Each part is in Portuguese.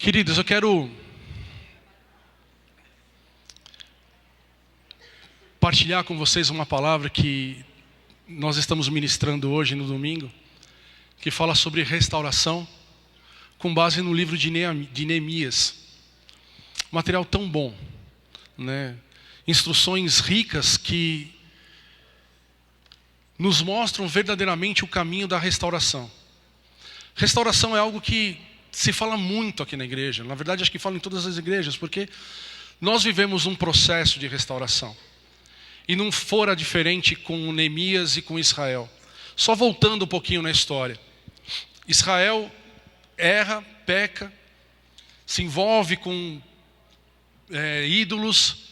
Queridos, eu quero partilhar com vocês uma palavra que nós estamos ministrando hoje no domingo, que fala sobre restauração, com base no livro de Neemias. Material tão bom, né? Instruções ricas que nos mostram verdadeiramente o caminho da restauração. Restauração é algo que se fala muito aqui na igreja. Na verdade, acho que fala em todas as igrejas, porque nós vivemos um processo de restauração. E não fora diferente com Neemias e com Israel. Só voltando um pouquinho na história. Israel erra, peca, se envolve com ídolos,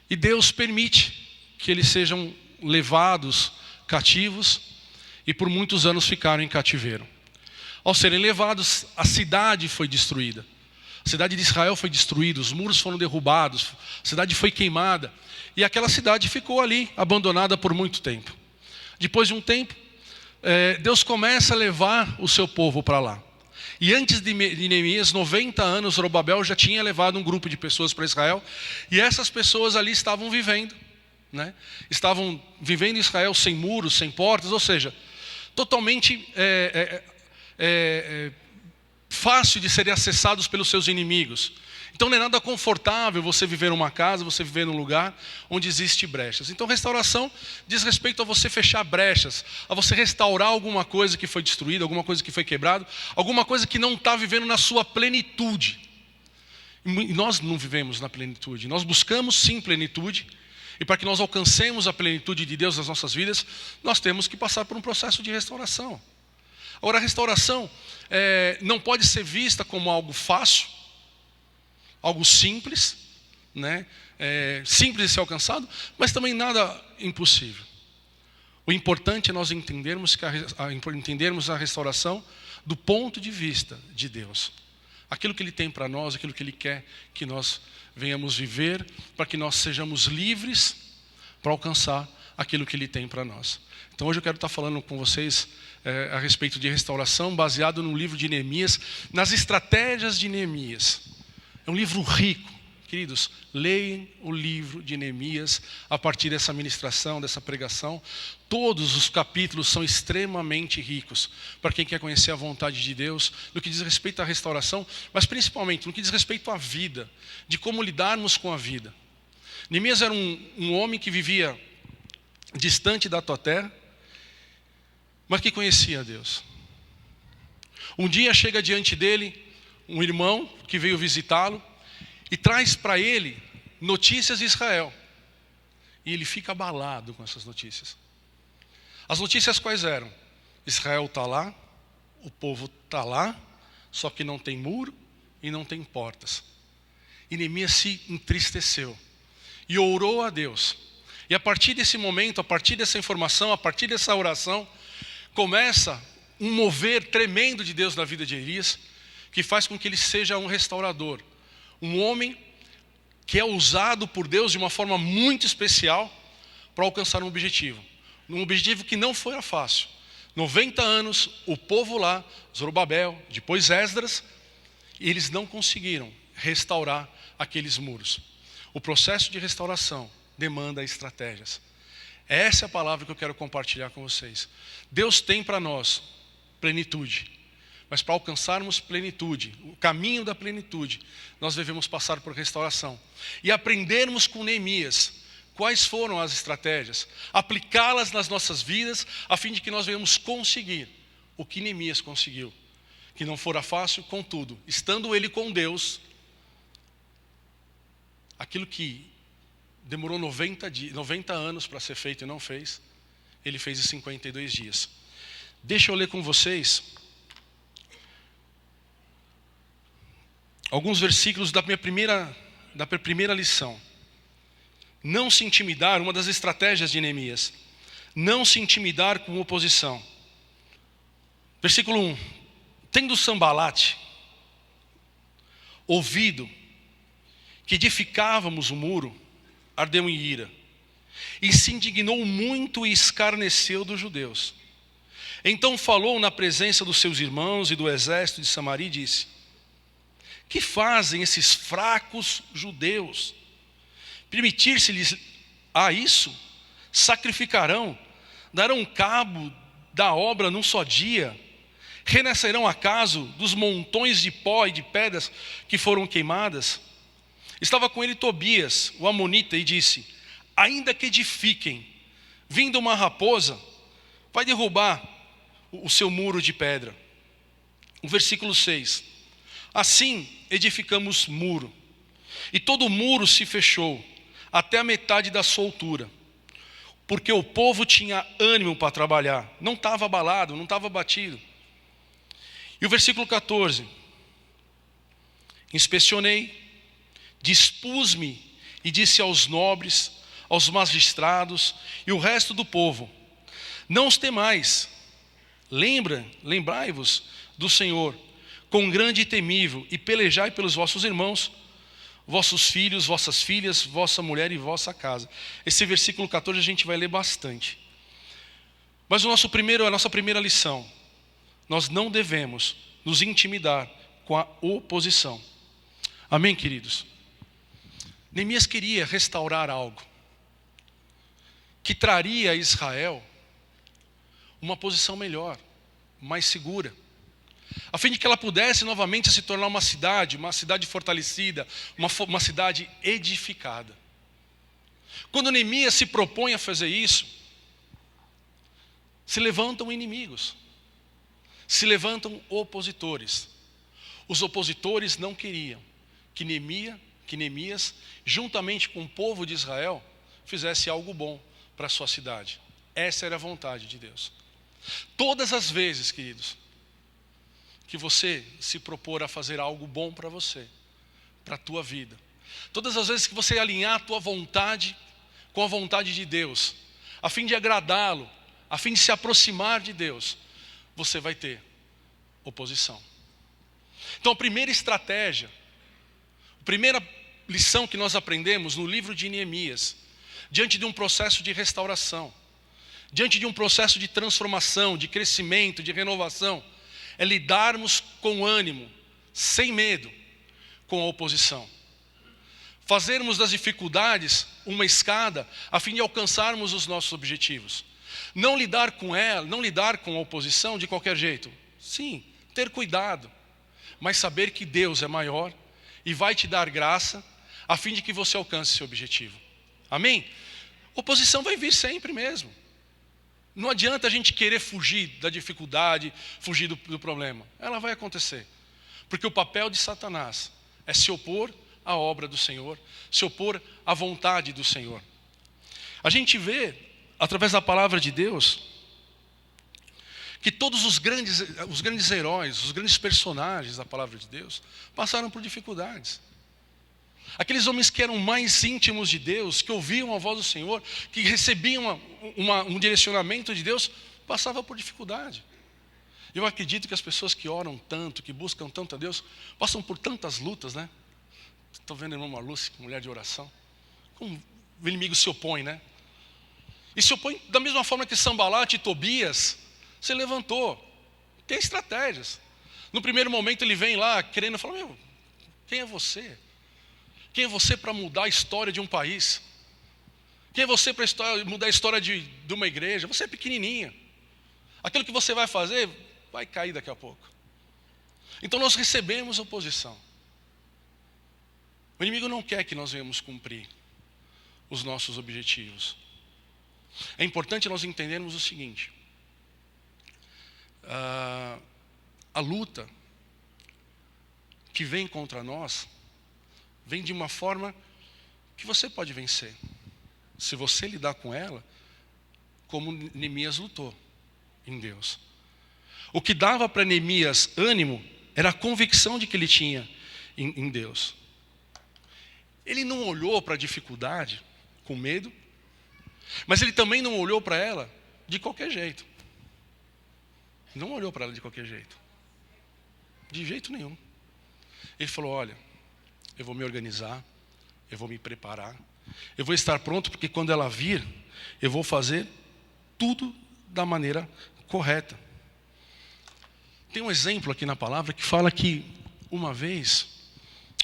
e Deus permite que eles sejam levados cativos e por muitos anos ficaram em cativeiro. Ao serem levados, a cidade foi destruída. A cidade de Israel foi destruída, os muros foram derrubados, a cidade foi queimada. E aquela cidade ficou ali, abandonada por muito tempo. Depois de um tempo, Deus começa a levar o seu povo para lá. E antes de Neemias, 90 anos, Zorobabel já tinha levado um grupo de pessoas para Israel. E essas pessoas ali estavam vivendo, né? Estavam vivendo em Israel sem muros, sem portas, ou seja, totalmente fácil de serem acessados pelos seus inimigos. Então não é nada confortável você viver numa casa, você viver num lugar onde existe brechas. Então restauração diz respeito a você fechar brechas, a você restaurar alguma coisa que foi destruída, alguma coisa que foi quebrada, alguma coisa que não está vivendo na sua plenitude. E nós não vivemos na plenitude, nós buscamos sim plenitude, e para que nós alcancemos a plenitude de Deus nas nossas vidas, nós temos que passar por um processo de restauração. Agora a restauração não pode ser vista como algo fácil, algo simples, né? Simples de ser alcançado, mas também nada impossível. O importante é nós entendermos a restauração do ponto de vista de Deus. Aquilo que Ele tem para nós, aquilo que Ele quer que nós venhamos viver, para que nós sejamos livres para alcançar aquilo que Ele tem para nós. Então hoje eu quero estar falando com vocês a respeito de restauração, baseado no livro de Neemias, nas estratégias de Neemias. É um livro rico. Queridos, leiam o livro de Neemias a partir dessa ministração, dessa pregação. Todos os capítulos são extremamente ricos para quem quer conhecer a vontade de Deus, no que diz respeito à restauração, mas principalmente no que diz respeito à vida, de como lidarmos com a vida. Neemias era um homem que vivia distante da tua terra, mas que conhecia a Deus. Um dia chega diante dele um irmão que veio visitá-lo e traz para ele notícias de Israel. E ele fica abalado com essas notícias. As notícias quais eram? Israel está lá, o povo está lá, só que não tem muro e não tem portas. E Neemias se entristeceu e orou a Deus. E a partir desse momento, a partir dessa informação, a partir dessa oração, começa um mover tremendo de Deus na vida de Elias, que faz com que ele seja um restaurador. Um homem que é usado por Deus de uma forma muito especial para alcançar um objetivo. Um objetivo que não foi fácil. 90 anos, o povo lá, Zorobabel, depois Esdras, e eles não conseguiram restaurar aqueles muros. O processo de restauração demanda estratégias. Essa é a palavra que eu quero compartilhar com vocês. Deus tem para nós plenitude. Mas para alcançarmos plenitude, o caminho da plenitude, nós devemos passar por restauração. E aprendermos com Neemias quais foram as estratégias, aplicá-las nas nossas vidas, a fim de que nós venhamos conseguir o que Neemias conseguiu. Que não fora fácil, contudo, estando ele com Deus, aquilo que demorou 90 anos para ser feito e não fez, ele fez em 52 dias. Deixa eu ler com vocês alguns versículos da minha primeira lição. Não se intimidar, uma das estratégias de Neemias. Não se intimidar com oposição. Versículo 1. Tendo Sambalate ouvido que edificávamos o muro, ardeu em ira, e se indignou muito e escarneceu dos judeus. Então falou na presença dos seus irmãos e do exército de Samaria e disse: Que fazem esses fracos judeus? Permitir-se-lhes a isso? Sacrificarão, darão cabo da obra num só dia? Renascerão acaso dos montões de pó e de pedras que foram queimadas? Estava com ele Tobias, o amonita, e disse: ainda que edifiquem, vindo uma raposa, vai derrubar o seu muro de pedra. O versículo 6. Assim edificamos muro, e todo o muro se fechou, até a metade da sua altura, porque o povo tinha ânimo para trabalhar, não estava abalado, não estava abatido. E o versículo 14. Inspecionei, dispus-me e disse aos nobres, aos magistrados e o resto do povo: não os temais, lembrai-vos do Senhor, com grande e temível, e pelejai pelos vossos irmãos, vossos filhos, vossas filhas, vossa mulher e vossa casa. Esse versículo 14 a gente vai ler bastante. Mas a nossa primeira lição: nós não devemos nos intimidar com a oposição. Amém, queridos? Neemias queria restaurar algo que traria a Israel uma posição melhor, mais segura, a fim de que ela pudesse novamente se tornar uma cidade fortalecida, uma cidade edificada. Quando Neemias se propõe a fazer isso, se levantam inimigos, se levantam opositores. Os opositores não queriam que Neemias, juntamente com o povo de Israel, fizesse algo bom para a sua cidade. Essa era a vontade de Deus. Todas as vezes, queridos, que você se propor a fazer algo bom para você, para a tua vida, todas as vezes que você alinhar a tua vontade com a vontade de Deus, a fim de agradá-lo, a fim de se aproximar de Deus, você vai ter oposição. Então a primeira estratégia, a primeira lição que nós aprendemos no livro de Neemias, diante de um processo de restauração, diante de um processo de transformação, de crescimento, de renovação, é lidarmos com ânimo, sem medo, com a oposição. Fazermos das dificuldades uma escada a fim de alcançarmos os nossos objetivos. Não lidar com ela, não lidar com a oposição de qualquer jeito. Sim, ter cuidado, mas saber que Deus é maior e vai te dar graça a fim de que você alcance seu objetivo. Amém? Oposição vai vir sempre mesmo. Não adianta a gente querer fugir da dificuldade, fugir do problema. Ela vai acontecer. Porque o papel de Satanás é se opor à obra do Senhor, se opor à vontade do Senhor. A gente vê, através da palavra de Deus, que todos os grandes heróis, os grandes personagens da palavra de Deus, passaram por dificuldades. Aqueles homens que eram mais íntimos de Deus, que ouviam a voz do Senhor, que recebiam um direcionamento de Deus, passavam por dificuldade. Eu acredito que as pessoas que oram tanto, que buscam tanto a Deus, passam por tantas lutas, né? Estou vendo a irmã Marluce, mulher de oração. Como o inimigo se opõe, né? E se opõe da mesma forma que Sambalate e Tobias se levantou. Tem estratégias. No primeiro momento ele vem lá querendo falar: meu, quem é você? Quem é você para mudar a história de um país? Quem é você para mudar a história de uma igreja? Você é pequenininha. Aquilo que você vai fazer vai cair daqui a pouco. Então nós recebemos oposição. O inimigo não quer que nós venhamos cumprir os nossos objetivos. É importante nós entendermos o seguinte: a luta que vem contra nós vem de uma forma que você pode vencer, se você lidar com ela como Neemias lutou em Deus. O que dava para Neemias ânimo era a convicção de que ele tinha em Deus. Ele não olhou para a dificuldade com medo, mas ele também não olhou para ela de qualquer jeito. Não olhou para ela de qualquer jeito. De jeito nenhum. Ele falou: olha, eu vou me organizar, eu vou me preparar, eu vou estar pronto, porque quando ela vir, eu vou fazer tudo da maneira correta. Tem um exemplo aqui na palavra que fala que uma vez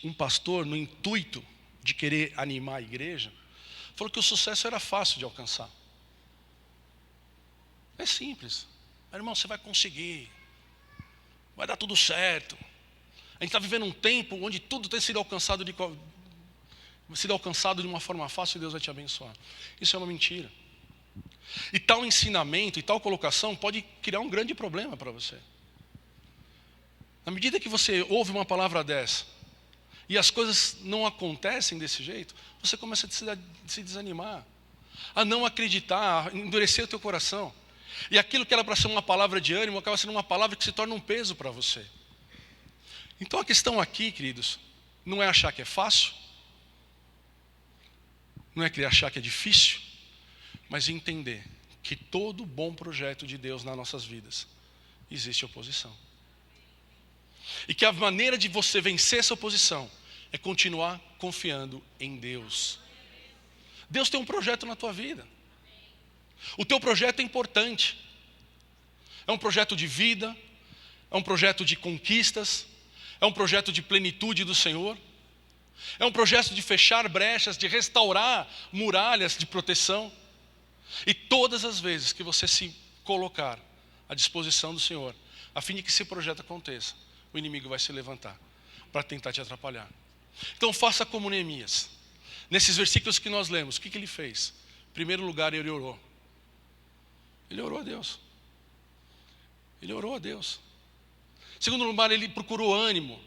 um pastor, no intuito de querer animar a igreja, falou que o sucesso era fácil de alcançar. É simples. Meu irmão, você vai conseguir. Vai dar tudo certo. A gente está vivendo um tempo onde tudo tem sido alcançado de uma forma fácil e Deus vai te abençoar. Isso é uma mentira. E tal ensinamento e tal colocação pode criar um grande problema para você. Na medida que você ouve uma palavra dessa e as coisas não acontecem desse jeito, você começa a se desanimar, a não acreditar, a endurecer o teu coração. E aquilo que era para ser uma palavra de ânimo acaba sendo uma palavra que se torna um peso para você. Então a questão aqui, queridos, não é achar que é fácil, não é achar que é difícil, mas entender que todo bom projeto de Deus nas nossas vidas existe oposição. E que a maneira de você vencer essa oposição é continuar confiando em Deus. Deus tem um projeto na tua vida. O teu projeto é importante. É um projeto de vida, é um projeto de conquistas, é um projeto de plenitude do Senhor, é um projeto de fechar brechas, de restaurar muralhas de proteção. E todas as vezes que você se colocar à disposição do Senhor, a fim de que esse projeto aconteça, o inimigo vai se levantar para tentar te atrapalhar. Então faça como Neemias. Nesses versículos que nós lemos, o que ele fez? Em primeiro lugar, ele orou. Ele orou a Deus. Ele orou a Deus. Em segundo lugar, ele procurou ânimo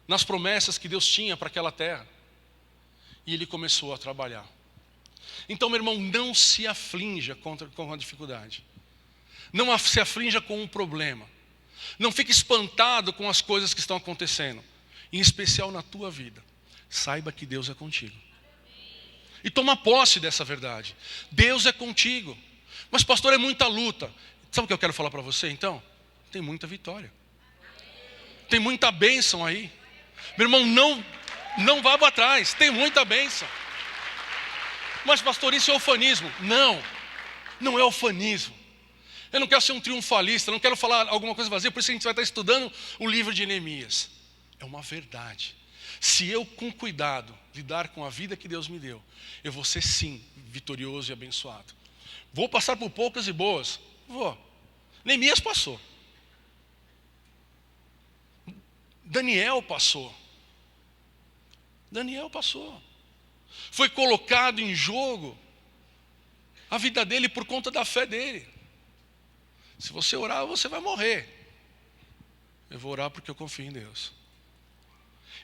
nas promessas que Deus tinha para aquela terra. E ele começou a trabalhar. Então, meu irmão, não se aflinja com a dificuldade. Não se aflinja com um problema. Não fique espantado com as coisas que estão acontecendo. Em especial na tua vida. Saiba que Deus é contigo. E toma posse dessa verdade. Deus é contigo. Mas pastor, é muita luta. Sabe o que eu quero falar para você então? Tem muita vitória. Tem muita bênção aí. Meu irmão, não vá para trás. Tem muita bênção. Mas pastor, isso é ufanismo. Não é ufanismo. Eu não quero ser um triunfalista, não quero falar alguma coisa vazia, por isso a gente vai estar estudando o livro de Neemias. É uma verdade. Se eu, com cuidado, lidar com a vida que Deus me deu, eu vou ser sim vitorioso e abençoado. Vou passar por poucas e boas? Vou. Neemias passou. Daniel passou. Foi colocado em jogo a vida dele por conta da fé dele. Se você orar, você vai morrer. Eu vou orar porque eu confio em Deus.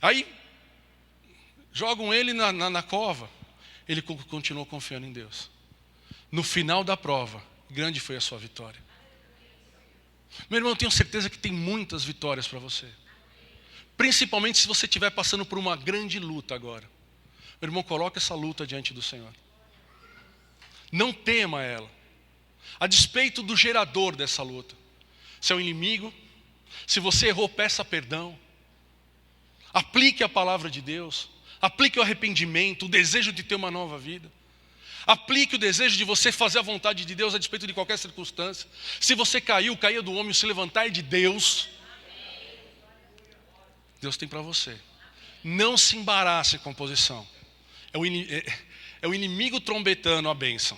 Aí, jogam ele na cova. Ele continuou confiando em Deus. No final da prova, grande foi a sua vitória. Meu irmão, eu tenho certeza que tem muitas vitórias para você. Principalmente se você estiver passando por uma grande luta agora. Meu irmão, coloque essa luta diante do Senhor. Não tema ela. A despeito do gerador dessa luta. Se é o inimigo, se você errou, peça perdão. Aplique a palavra de Deus. Aplique o arrependimento, o desejo de ter uma nova vida. Aplique o desejo de você fazer a vontade de Deus a despeito de qualquer circunstância. Se você caiu, caia do homem, se levantar é de Deus. Deus tem para você. Não se embarace com a posição. É o inimigo trombetando a bênção.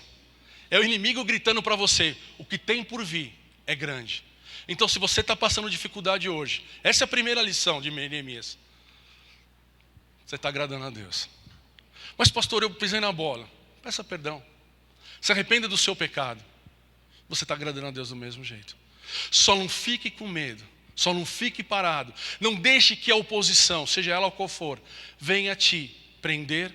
É o inimigo gritando para você, o que tem por vir é grande. Então se você está passando dificuldade hoje, essa é a primeira lição de Neemias. Você está agradando a Deus. Mas pastor, eu pisei na bola. Peça perdão. Se arrependa do seu pecado. Você está agradando a Deus do mesmo jeito. Só não fique com medo. Só não fique parado. Não deixe que a oposição, seja ela qual for, venha te prender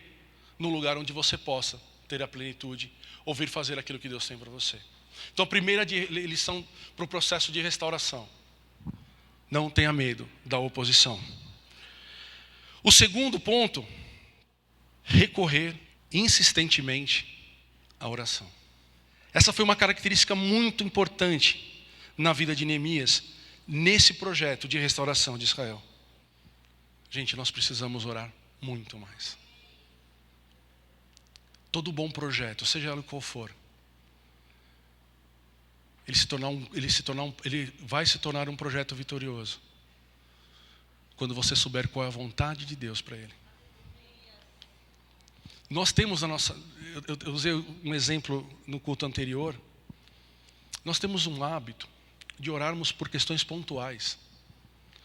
no lugar onde você possa ter a plenitude, ouvir fazer aquilo que Deus tem para você. Então a primeira lição para o processo de restauração. Não tenha medo da oposição. O segundo ponto, recorrer insistentemente à oração. Essa foi uma característica muito importante na vida de Neemias, nesse projeto de restauração de Israel. Gente, nós precisamos orar muito mais. Todo bom projeto, seja ele qual for, ele vai se tornar um projeto vitorioso quando você souber qual é a vontade de Deus para ele. Nós temos a nossa... Eu usei um exemplo no culto anterior. Nós temos um hábito de orarmos por questões pontuais.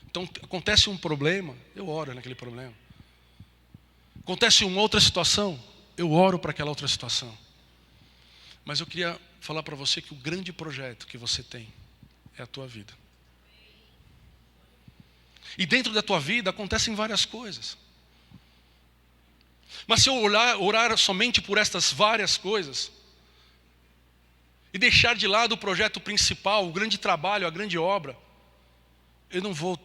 Então, acontece um problema, eu oro naquele problema. Acontece uma outra situação, eu oro para aquela outra situação. Mas eu queria falar para você que o grande projeto que você tem é a tua vida. E dentro da tua vida acontecem várias coisas. Mas se eu orar somente por estas várias coisas, e deixar de lado o projeto principal, o grande trabalho, a grande obra, eu não vou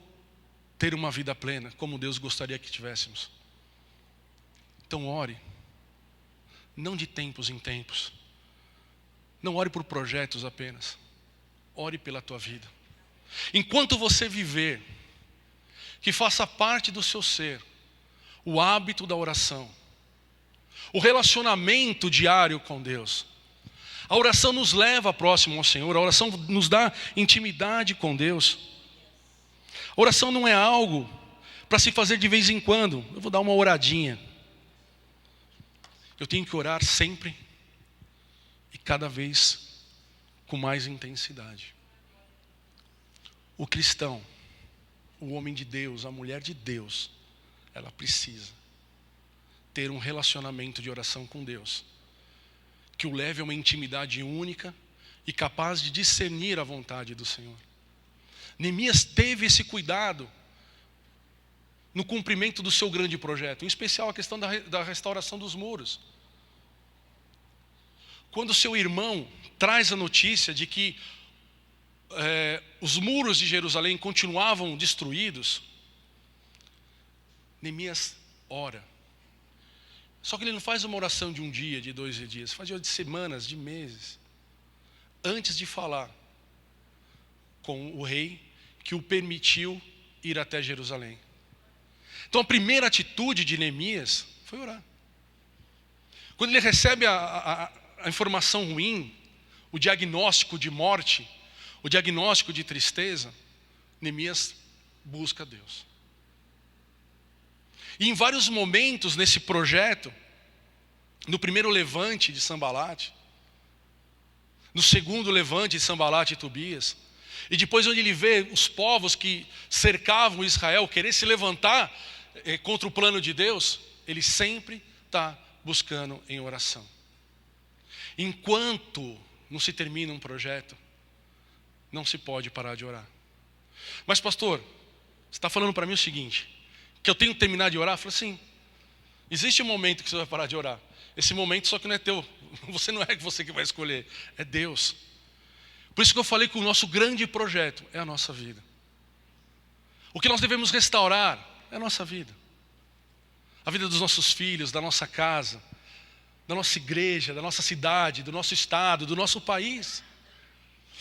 ter uma vida plena, como Deus gostaria que tivéssemos. Então ore, não de tempos em tempos. Não ore por projetos apenas. Ore pela tua vida. Enquanto você viver, que faça parte do seu ser o hábito da oração, o relacionamento diário com Deus. A oração nos leva próximo ao Senhor, a oração nos dá intimidade com Deus. A oração não é algo para se fazer de vez em quando. Eu vou dar uma oradinha. Eu tenho que orar sempre e cada vez com mais intensidade. O cristão, o homem de Deus, a mulher de Deus, ela precisa ter um relacionamento de oração com Deus, que o leve a uma intimidade única e capaz de discernir a vontade do Senhor. Neemias teve esse cuidado no cumprimento do seu grande projeto, em especial a questão da restauração dos muros. Quando seu irmão traz a notícia de que os muros de Jerusalém continuavam destruídos, Neemias ora. Só que ele não faz uma oração de um dia, de 2 dias, faz de semanas, de meses, antes de falar com o rei que o permitiu ir até Jerusalém. Então a primeira atitude de Neemias foi orar. Quando ele recebe a informação ruim, o diagnóstico de morte, o diagnóstico de tristeza, Neemias busca Deus. E em vários momentos nesse projeto, no primeiro levante de Sanbalate, no segundo levante de Sanbalate e Tobias, e depois onde ele vê os povos que cercavam Israel querer se levantar contra o plano de Deus, ele sempre está buscando em oração. Enquanto não se termina um projeto, não se pode parar de orar. Mas pastor, você está falando para mim o seguinte, que eu tenho que terminar de orar? Eu falo assim, existe um momento que você vai parar de orar. Esse momento só que não é teu, não é você que vai escolher, é Deus. Por isso que eu falei que o nosso grande projeto é a nossa vida. O que nós devemos restaurar é a nossa vida. A vida dos nossos filhos, da nossa casa, da nossa igreja, da nossa cidade, do nosso estado, do nosso país.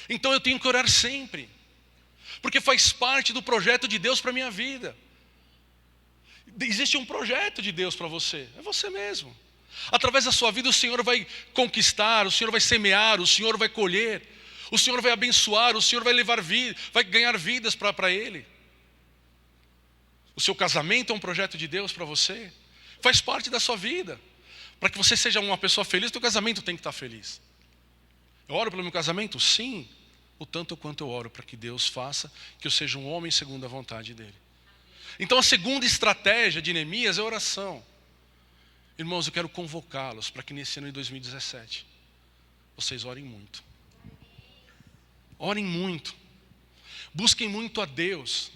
Então eu tenho que orar sempre, porque faz parte do projeto de Deus para a minha vida. Existe um projeto de Deus para você, é você mesmo. Através da sua vida o Senhor vai conquistar, o Senhor vai semear, o Senhor vai colher, o Senhor vai abençoar, o Senhor vai levar vida, vai ganhar vidas para Ele. O seu casamento é um projeto de Deus para você, faz parte da sua vida. Para que você seja uma pessoa feliz, o teu casamento tem que estar feliz. Eu oro pelo meu casamento? Sim, o tanto quanto eu oro para que Deus faça que eu seja um homem segundo a vontade dEle. Então a segunda estratégia de Neemias é a oração. Irmãos, eu quero convocá-los para que nesse ano de 2017, vocês orem muito. Orem muito. Busquem muito a Deus.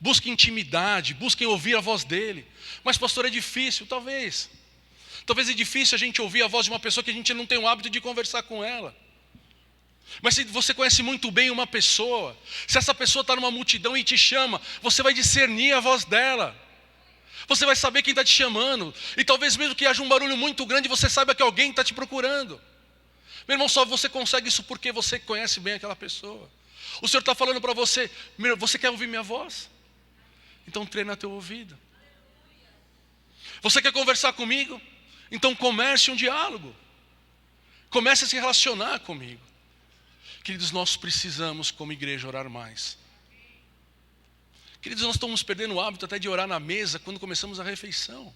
Busquem intimidade, busquem ouvir a voz dEle. Mas pastor, é difícil, talvez. Talvez é difícil a gente ouvir a voz de uma pessoa que a gente não tem o hábito de conversar com ela. Mas se você conhece muito bem uma pessoa, se essa pessoa está numa multidão e te chama, você vai discernir a voz dela. Você vai saber quem está te chamando. E talvez mesmo que haja um barulho muito grande, você saiba que alguém está te procurando. Meu irmão, só você consegue isso porque você conhece bem aquela pessoa. O Senhor está falando para você, você quer ouvir minha voz? Então treina teu ouvido. Você quer conversar comigo? Então comece um diálogo. Comece a se relacionar comigo. Queridos, nós precisamos como igreja orar mais. Queridos, nós estamos perdendo o hábito até de orar na mesa quando começamos a refeição.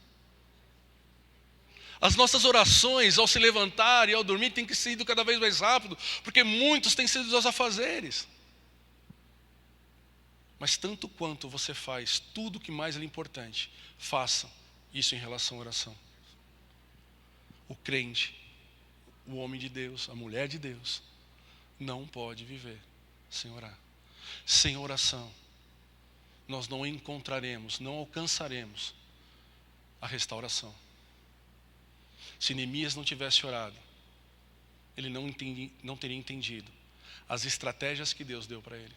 As nossas orações ao se levantar e ao dormir têm que ser ido cada vez mais rápido, porque muitos têm sido aos afazeres. Mas tanto quanto você faz tudo o que mais é importante, faça isso em relação à oração. O crente, o homem de Deus, a mulher de Deus, não pode viver sem orar. Sem oração, nós não encontraremos, não alcançaremos a restauração. Se Neemias não tivesse orado, ele não teria entendido as estratégias que Deus deu para ele.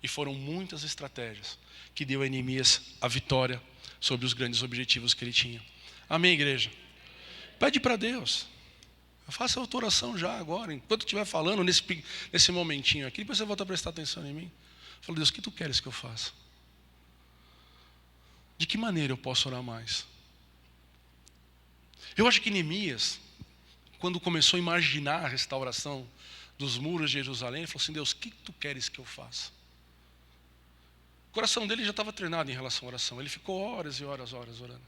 E foram muitas estratégias que deu a Neemias a vitória sobre os grandes objetivos que ele tinha. Amém, igreja? Pede para Deus. Faça a tua oração já agora, enquanto eu estiver falando nesse momentinho aqui, depois você volta a prestar atenção em mim. Fala, Deus, o que tu queres que eu faça? De que maneira eu posso orar mais? Eu acho que Neemias, quando começou a imaginar a restauração dos muros de Jerusalém, ele falou assim, Deus, o que tu queres que eu faça? O coração dele já estava treinado em relação à oração. Ele ficou horas e horas orando.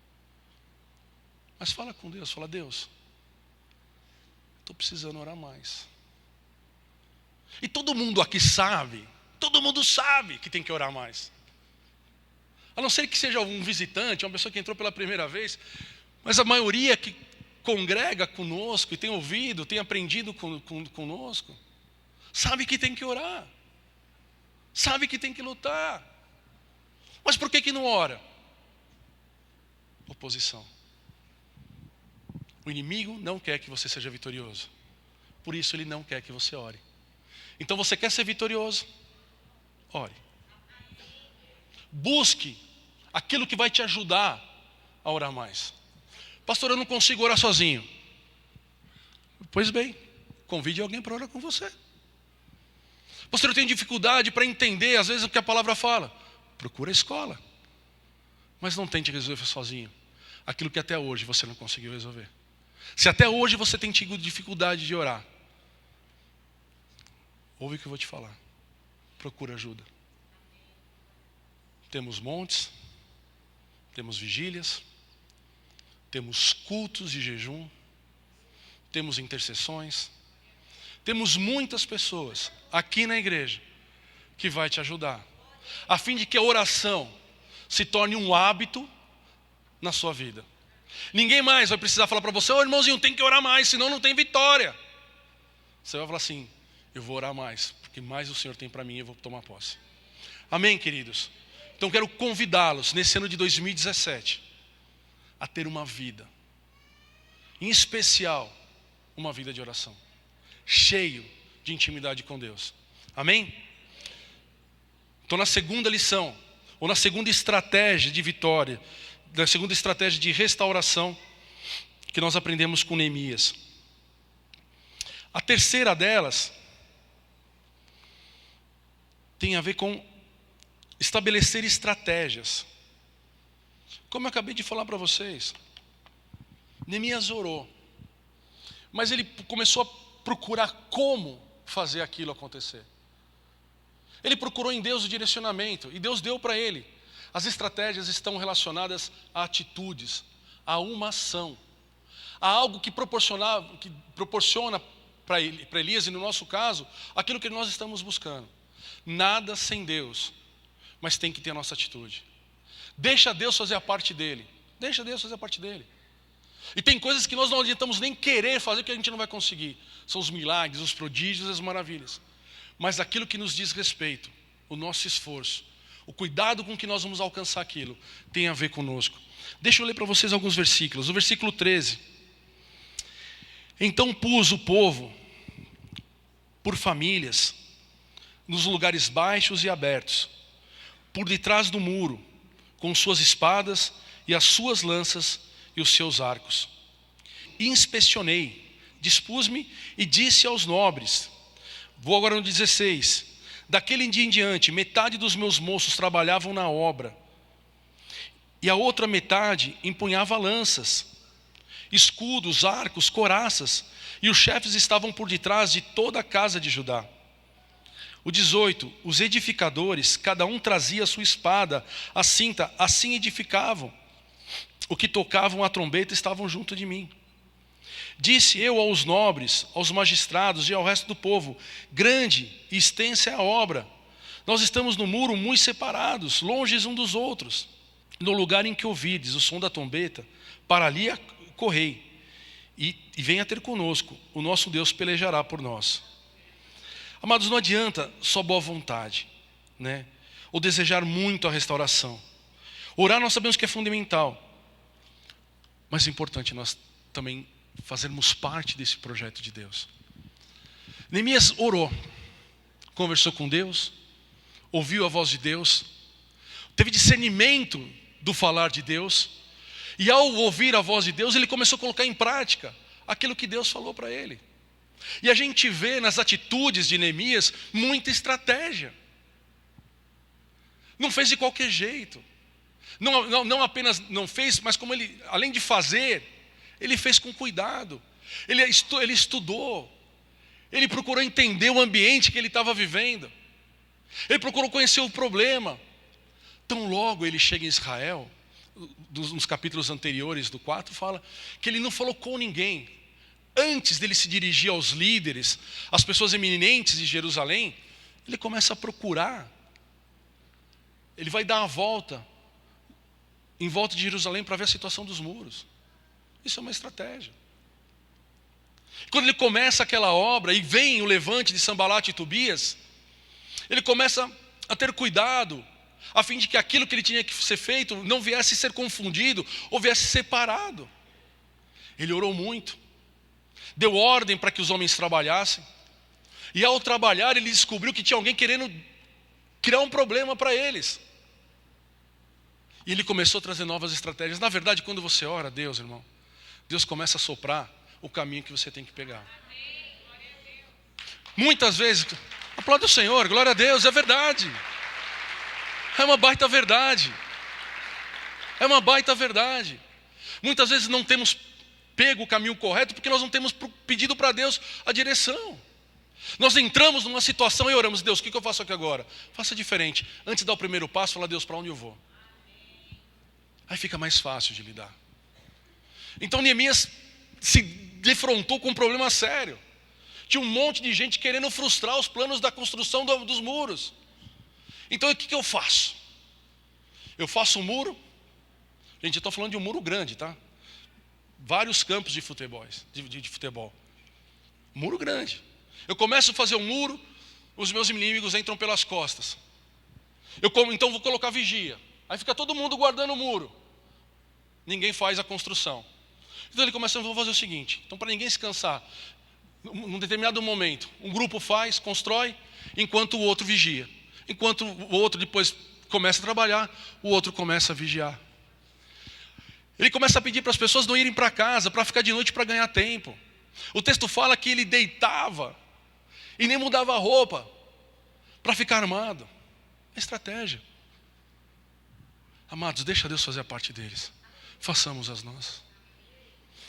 Mas fala com Deus, fala, Deus, estou precisando orar mais. E todo mundo aqui sabe, que tem que orar mais. A não ser que seja um visitante, uma pessoa que entrou pela primeira vez, mas a maioria que congrega conosco e tem ouvido, tem aprendido conosco, sabe que tem que orar, sabe que tem que lutar. Mas por que não ora? Oposição. O inimigo não quer que você seja vitorioso. Por isso ele não quer que você ore. Então você quer ser vitorioso? Ore. Busque aquilo que vai te ajudar a orar mais. Pastor, eu não consigo orar sozinho. Pois bem, convide alguém para orar com você. Pastor, eu tenho dificuldade para entender às vezes o que a palavra fala. Procura a escola. Mas não tente resolver sozinho aquilo que até hoje você não conseguiu resolver. Se até hoje você tem tido dificuldade de orar, ouve o que eu vou te falar. Procura ajuda. Temos montes, temos vigílias, temos cultos de jejum, temos intercessões, temos muitas pessoas aqui na igreja que vai te ajudar, a fim de que a oração se torne um hábito na sua vida. Ninguém mais vai precisar falar para você, irmãozinho, tem que orar mais, senão não tem vitória. Você vai falar assim, eu vou orar mais, porque mais o Senhor tem para mim e eu vou tomar posse. Amém, queridos? Então quero convidá-los nesse ano de 2017 a ter uma vida, em especial uma vida de oração, cheio de intimidade com Deus. Amém? Então na segunda lição, ou na segunda estratégia de vitória, na segunda estratégia de restauração que nós aprendemos com Neemias. A terceira delas tem a ver com estabelecer estratégias. Como eu acabei de falar para vocês, Neemias orou, mas ele começou a procurar como fazer aquilo acontecer. Ele procurou em Deus o direcionamento, e Deus deu para ele. As estratégias estão relacionadas a atitudes, a uma ação, a algo que proporciona para Elias, e no nosso caso, aquilo que nós estamos buscando. Nada sem Deus, mas tem que ter a nossa atitude. Deixa Deus fazer a parte dele. Deixa Deus fazer a parte dele. E tem coisas que nós não adiantamos nem querer fazer, que a gente não vai conseguir. São os milagres, os prodígios, as maravilhas. Mas aquilo que nos diz respeito, o nosso esforço, o cuidado com que nós vamos alcançar aquilo, tem a ver conosco. Deixa eu ler para vocês alguns versículos. O versículo 13. Então pus o povo por famílias, nos lugares baixos e abertos, por detrás do muro, com suas espadas e as suas lanças e os seus arcos. E inspecionei, dispus-me e disse aos nobres, vou agora no 16, daquele dia em diante, metade dos meus moços trabalhavam na obra, e a outra metade empunhava lanças, escudos, arcos, coraças, e os chefes estavam por detrás de toda a casa de Judá. O 18, os edificadores, cada um trazia a sua espada, a cinta, assim edificavam. O que tocavam a trombeta estavam junto de mim. Disse eu aos nobres, aos magistrados e ao resto do povo: grande e extensa é a obra. Nós estamos no muro muito separados, longes uns dos outros. No lugar em que ouvides o som da trombeta, para ali correi, e venha ter conosco, o nosso Deus pelejará por nós. Amados, não adianta só boa vontade, né? Ou desejar muito a restauração. Orar nós sabemos que é fundamental, mas é importante nós também fazermos parte desse projeto de Deus. Neemias orou, conversou com Deus, ouviu a voz de Deus, teve discernimento do falar de Deus, e ao ouvir a voz de Deus, ele começou a colocar em prática aquilo que Deus falou para ele. E a gente vê nas atitudes de Neemias muita estratégia. Não fez de qualquer jeito. Não apenas não fez, mas como ele, além de fazer, ele fez com cuidado. Ele estudou. Ele procurou entender o ambiente que ele estava vivendo. Ele procurou conhecer o problema. Tão logo ele chega em Israel, nos capítulos anteriores do 4, fala que ele não falou com ninguém. Antes dele se dirigir aos líderes, às pessoas eminentes de Jerusalém, ele começa a procurar. Ele vai dar uma volta em volta de Jerusalém para ver a situação dos muros. Isso é uma estratégia. Quando ele começa aquela obra e vem o levante de Sanbalat e Tobias, ele começa a ter cuidado, a fim de que aquilo que ele tinha que ser feito não viesse a ser confundido ou viesse separado. Ele orou muito, deu ordem para que os homens trabalhassem, e ao trabalhar ele descobriu que tinha alguém querendo criar um problema para eles. E ele começou a trazer novas estratégias. Na verdade, quando você ora a Deus, irmão, Deus começa a soprar o caminho que você tem que pegar. Muitas vezes, aplauda o Senhor, glória a Deus, é verdade. É uma baita verdade. É uma baita verdade. Muitas vezes não temos pego o caminho correto porque nós não temos pedido para Deus a direção. Nós entramos numa situação e oramos: Deus, o que eu faço aqui agora? Faça diferente. Antes de dar o primeiro passo, fala: Deus, para onde eu vou? Aí fica mais fácil de lidar. Então Neemias se defrontou com um problema sério. Tinha um monte de gente querendo frustrar os planos da construção dos muros. Então o que eu faço? Eu faço um muro. Gente, eu estou falando de um muro grande, tá? Vários campos de futebol. Muro grande. Eu começo a fazer um muro, os meus inimigos entram pelas costas. Então vou colocar vigia. Aí fica todo mundo guardando o muro. Ninguém faz a construção. Então ele começa a fazer o seguinte: então, para ninguém se cansar, num determinado momento, um grupo faz, constrói, enquanto o outro vigia. Enquanto o outro depois começa a trabalhar, o outro começa a vigiar. Ele começa a pedir para as pessoas não irem para casa, para ficar de noite para ganhar tempo. O texto fala que ele deitava e nem mudava a roupa para ficar armado. É estratégia. Amados, deixa Deus fazer a parte deles. Façamos as nossas.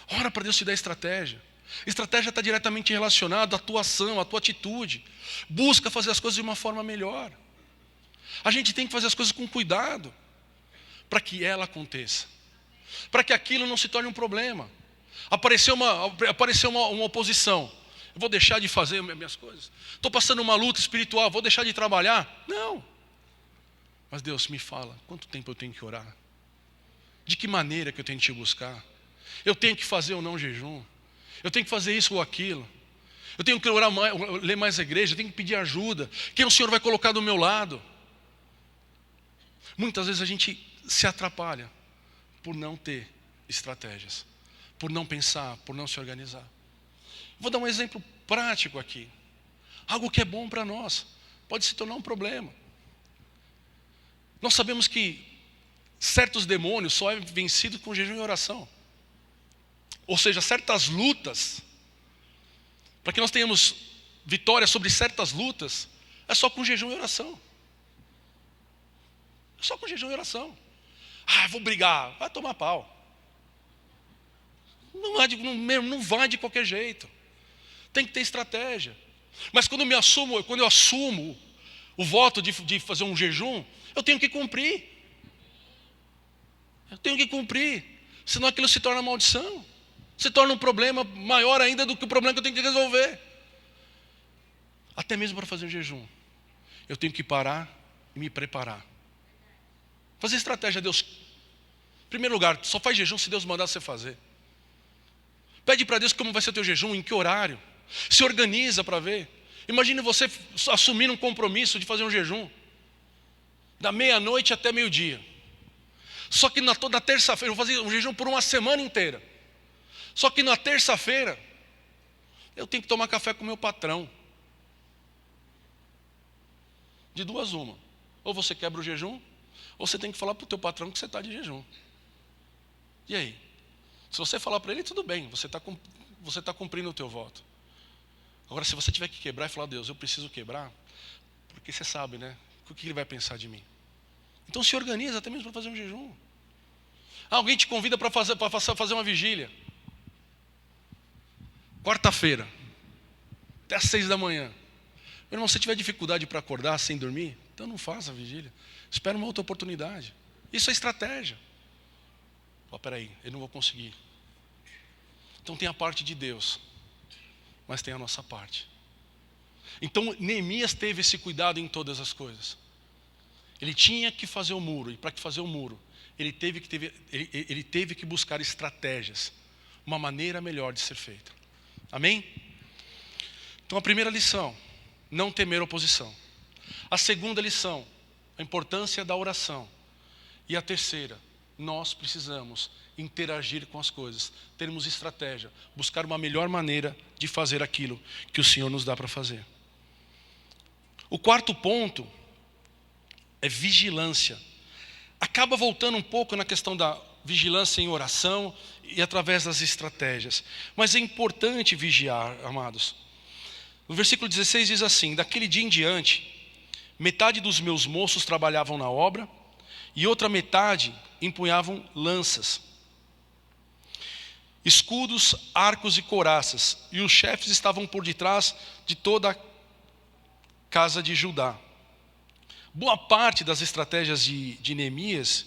Ora para Deus te dar estratégia. Estratégia está diretamente relacionada à tua ação, à tua atitude. Busca fazer as coisas de uma forma melhor. A gente tem que fazer as coisas com cuidado, para que ela aconteça, para que aquilo não se torne um problema. Apareceu uma oposição, eu vou deixar de fazer minhas coisas? Estou passando uma luta espiritual, vou deixar de trabalhar? Não. Mas Deus me fala, quanto tempo eu tenho que orar? De que maneira que eu tenho que te buscar? Eu tenho que fazer ou não jejum? Eu tenho que fazer isso ou aquilo? Eu tenho que orar mais, ler mais a igreja, eu tenho que pedir ajuda. Quem o Senhor vai colocar do meu lado? Muitas vezes a gente se atrapalha por não ter estratégias, por não pensar, por não se organizar. Vou dar um exemplo prático aqui. Algo que é bom para nós pode se tornar um problema. Nós sabemos que certos demônios só é vencido com jejum e oração. Ou seja, certas lutas, para que nós tenhamos vitória sobre certas lutas, é só com jejum e oração. É só com jejum e oração. Vou brigar, vai tomar pau. Não vai de qualquer jeito. Tem que ter estratégia. Mas quando eu assumo o voto de fazer um jejum, eu tenho que cumprir. Eu tenho que cumprir. Senão aquilo se torna maldição. Se torna um problema maior ainda do que o problema que eu tenho que resolver. Até mesmo para fazer um jejum, eu tenho que parar e me preparar. Fazer estratégia, Deus. Em primeiro lugar, só faz jejum se Deus mandar você fazer. Pede para Deus como vai ser o teu jejum, em que horário. Se organiza para ver. Imagine você assumir um compromisso de fazer um jejum. Da meia-noite até meio-dia. Só que toda terça-feira, eu vou fazer um jejum por uma semana inteira. Só que na terça-feira, eu tenho que tomar café com o meu patrão. De duas uma. Ou você quebra o jejum, ou você tem que falar para o teu patrão que você está de jejum. E aí? Se você falar para ele, tudo bem, você está cumprindo o teu voto. Agora, se você tiver que quebrar e falar, Deus, eu preciso quebrar, porque você sabe, né? O que ele vai pensar de mim? Então se organiza até mesmo para fazer um jejum. Alguém te convida para fazer uma vigília. Quarta-feira, até às 6 da manhã. Meu irmão, se tiver dificuldade para acordar sem dormir, então não faça a vigília. Espera uma outra oportunidade. Isso é estratégia. Peraí, eu não vou conseguir. Então tem a parte de Deus, mas tem a nossa parte. Então Neemias teve esse cuidado em todas as coisas. Ele tinha que fazer o muro, e para fazer o muro, ele teve que buscar estratégias, uma maneira melhor de ser feita. Amém? Então a primeira lição, não temer oposição. A segunda lição, a importância da oração. E a terceira, nós precisamos interagir com as coisas, termos estratégia, buscar uma melhor maneira de fazer aquilo que o Senhor nos dá para fazer. O quarto ponto é vigilância. Acaba voltando um pouco na questão da vigilância em oração e através das estratégias. Mas é importante vigiar, amados. No versículo 16 diz assim: daquele dia em diante, metade dos meus moços trabalhavam na obra e outra metade empunhavam lanças, escudos, arcos e couraças, e os chefes estavam por detrás de toda a casa de Judá. Boa parte das estratégias de Neemias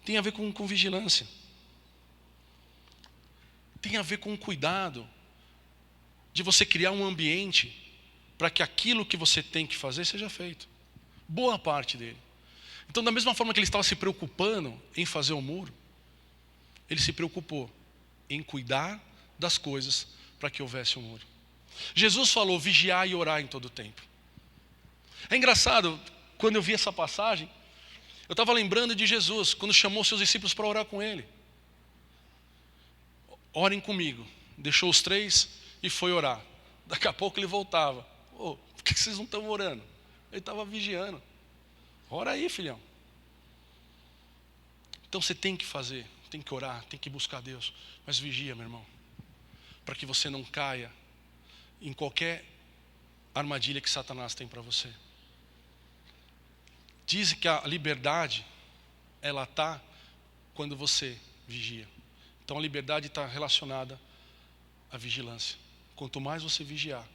tem a ver com vigilância. Tem a ver com cuidado de você criar um ambiente para que aquilo que você tem que fazer seja feito. Boa parte dele. Então, da mesma forma que ele estava se preocupando em fazer o muro, ele se preocupou em cuidar das coisas para que houvesse um muro. Jesus falou: vigiar e orar em todo o tempo. É engraçado, quando eu vi essa passagem, eu estava lembrando de Jesus, quando chamou seus discípulos para orar com ele. Orem comigo. Deixou os 3 e foi orar. Daqui a pouco ele voltava. Por que vocês não estão orando? Ele estava vigiando. Ora aí, filhão. Então você tem que fazer, tem que orar, tem que buscar Deus. Mas vigia, meu irmão, para que você não caia em qualquer armadilha que Satanás tem para você. Dizem que a liberdade, ela está quando você vigia. Então a liberdade está relacionada à vigilância. Quanto mais você vigiar,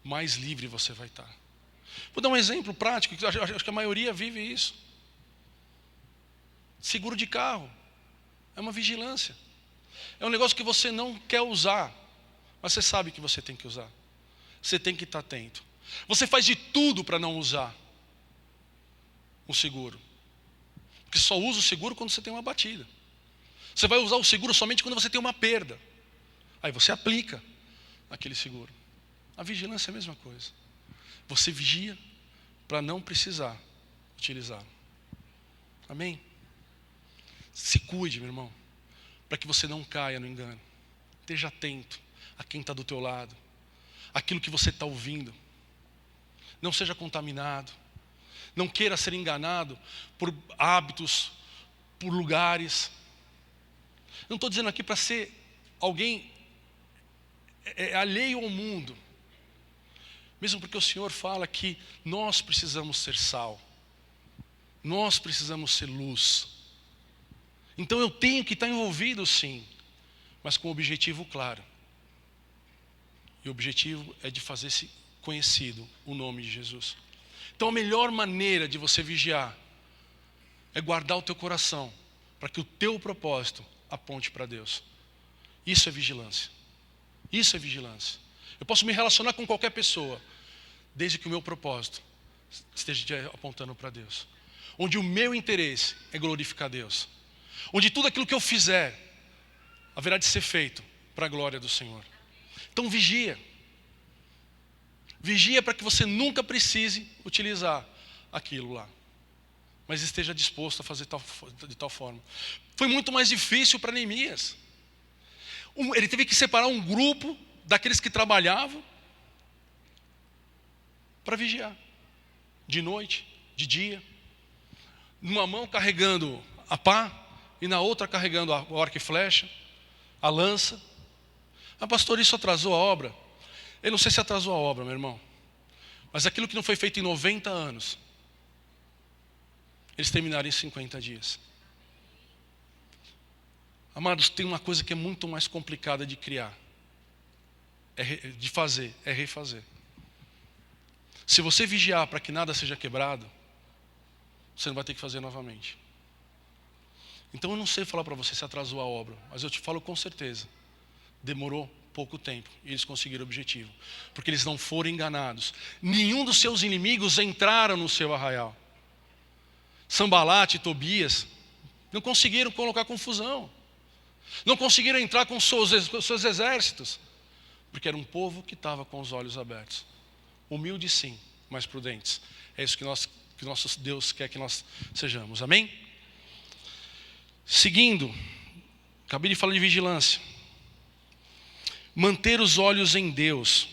mais livre você vai estar. Vou dar um exemplo prático, que acho que a maioria vive isso. Seguro de carro é uma vigilância. É um negócio que você não quer usar, mas você sabe que você tem que usar. Você tem que estar atento. Você faz de tudo para não usar um seguro. Porque só usa o seguro quando você tem uma batida. Você vai usar o seguro somente quando você tem uma perda. Aí você aplica aquele seguro. A vigilância é a mesma coisa. Você vigia para não precisar utilizá-lo. Amém? Se cuide, meu irmão, para que você não caia no engano. Esteja atento a quem está do teu lado, aquilo que você está ouvindo. Não seja contaminado. Não queira ser enganado por hábitos, por lugares. Não estou dizendo aqui para ser alguém alheio ao mundo. Mesmo porque o Senhor fala que nós precisamos ser sal. Nós precisamos ser luz. Então eu tenho que estar envolvido, sim, mas com um objetivo claro. E o objetivo é de fazer conhecido o nome de Jesus. Então a melhor maneira de você vigiar é guardar o teu coração, para que o teu propósito aponte para Deus. Isso é vigilância. Isso é vigilância. Eu posso me relacionar com qualquer pessoa, desde que o meu propósito esteja apontando para Deus. Onde o meu interesse é glorificar Deus. Onde tudo aquilo que eu fizer haverá de ser feito para a glória do Senhor. Então vigia. Vigia para que você nunca precise utilizar aquilo lá. Mas esteja disposto a fazer de tal forma. Foi muito mais difícil para Neemias. Ele teve que separar um grupo daqueles que trabalhavam para vigiar. De noite, de dia. Numa mão carregando a pá e na outra carregando o arco e flecha, a lança. Ah, pastor, isso atrasou a obra? Eu não sei se atrasou a obra, meu irmão. Mas aquilo que não foi feito em 90 anos, eles terminaram em 50 dias. Amados, tem uma coisa que é muito mais complicada de criar, de fazer, é refazer. Se você vigiar para que nada seja quebrado, você não vai ter que fazer novamente. Então eu não sei falar para você se atrasou a obra, mas eu te falo com certeza. Demorou pouco tempo e eles conseguiram o objetivo. Porque eles não foram enganados. Nenhum dos seus inimigos entraram no seu arraial. Sambalate e Tobias não conseguiram colocar confusão. Não conseguiram entrar com seus exércitos. Porque era um povo que estava com os olhos abertos. Humildes sim, mas prudentes. É isso que nosso Deus quer que nós sejamos. Amém? Seguindo, acabei de falar de vigilância. Manter os olhos em Deus.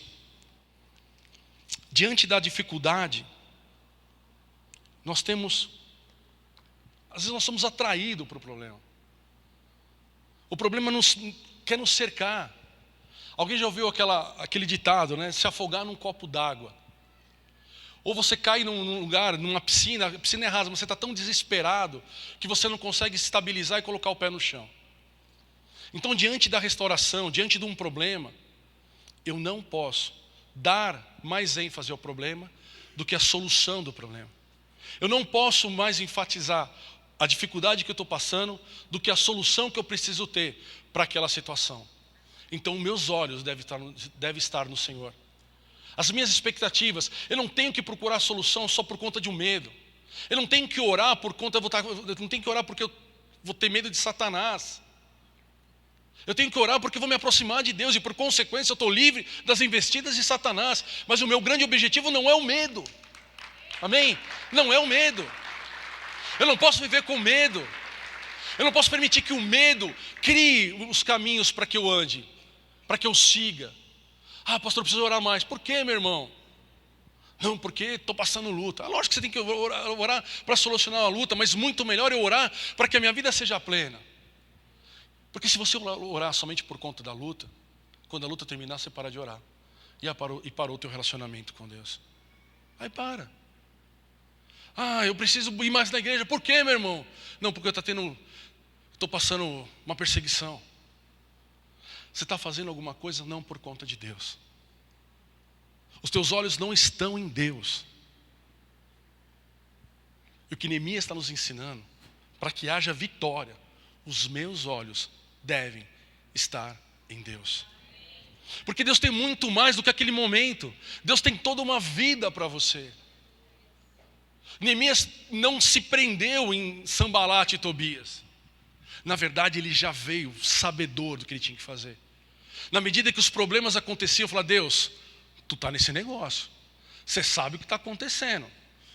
Diante da dificuldade, às vezes nós somos atraídos para o problema. O problema quer nos cercar. Alguém já ouviu aquele ditado, né? Se afogar num copo d'água. Ou você cai num lugar, numa piscina, a piscina é rasa, mas você está tão desesperado que você não consegue se estabilizar e colocar o pé no chão. Então, diante da restauração, diante de um problema, eu não posso dar mais ênfase ao problema do que a solução do problema. Eu não posso mais enfatizar a dificuldade que eu estou passando do que a solução que eu preciso ter para aquela situação. Então, meus olhos devem estar no Senhor. As minhas expectativas, eu não tenho que procurar solução só por conta de um medo. Eu não tenho que orar porque eu vou ter medo de Satanás. Eu tenho que orar porque eu vou me aproximar de Deus e por consequência eu estou livre das investidas de Satanás. Mas o meu grande objetivo não é o medo. Amém? Não é o medo. Eu não posso viver com medo. Eu não posso permitir que o medo crie os caminhos para que eu ande, para que eu siga. Ah, pastor, eu preciso orar mais. Por quê, meu irmão? Não, porque estou passando luta. Lógico que você tem que orar para solucionar a luta, mas muito melhor eu orar para que a minha vida seja plena. Porque se você orar somente por conta da luta, quando a luta terminar, você para de orar. E parou o teu relacionamento com Deus. Aí para. Ah, eu preciso ir mais na igreja. Por quê, meu irmão? Não, porque estou passando uma perseguição. Você está fazendo alguma coisa não por conta de Deus. Os teus olhos não estão em Deus. E o que Neemias está nos ensinando, para que haja vitória, os meus olhos devem estar em Deus. Porque Deus tem muito mais do que aquele momento. Deus tem toda uma vida para você. Neemias não se prendeu em Sambalate e Tobias. Na verdade, ele já veio sabedor do que ele tinha que fazer. Na medida que os problemas aconteciam, eu falava: Deus, tu está nesse negócio. Você sabe o que está acontecendo.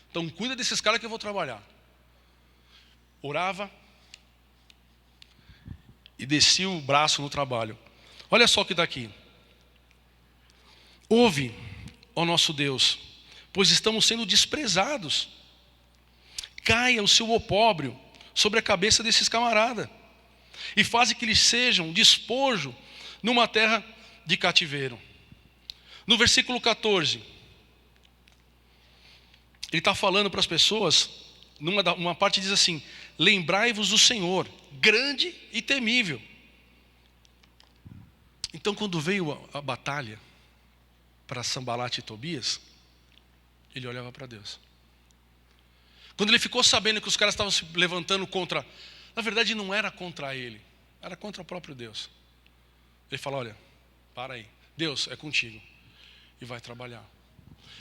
Então cuida desses caras que eu vou trabalhar. Orava e descia o braço no trabalho. Olha só o que está aqui. Ouve, ó nosso Deus, pois estamos sendo desprezados. Caia o seu opróbrio sobre a cabeça desses camaradas e faze que eles sejam despojo numa terra de cativeiro. No versículo 14, ele está falando para as pessoas, uma parte diz assim: lembrai-vos do Senhor, grande e temível. Então, quando veio a batalha, para Sambalate e Tobias, ele olhava para Deus. Quando ele ficou sabendo que os caras estavam se levantando contra... Na verdade não era contra ele, era contra o próprio Deus. Ele falou, olha, para aí. Deus, é contigo. E vai trabalhar.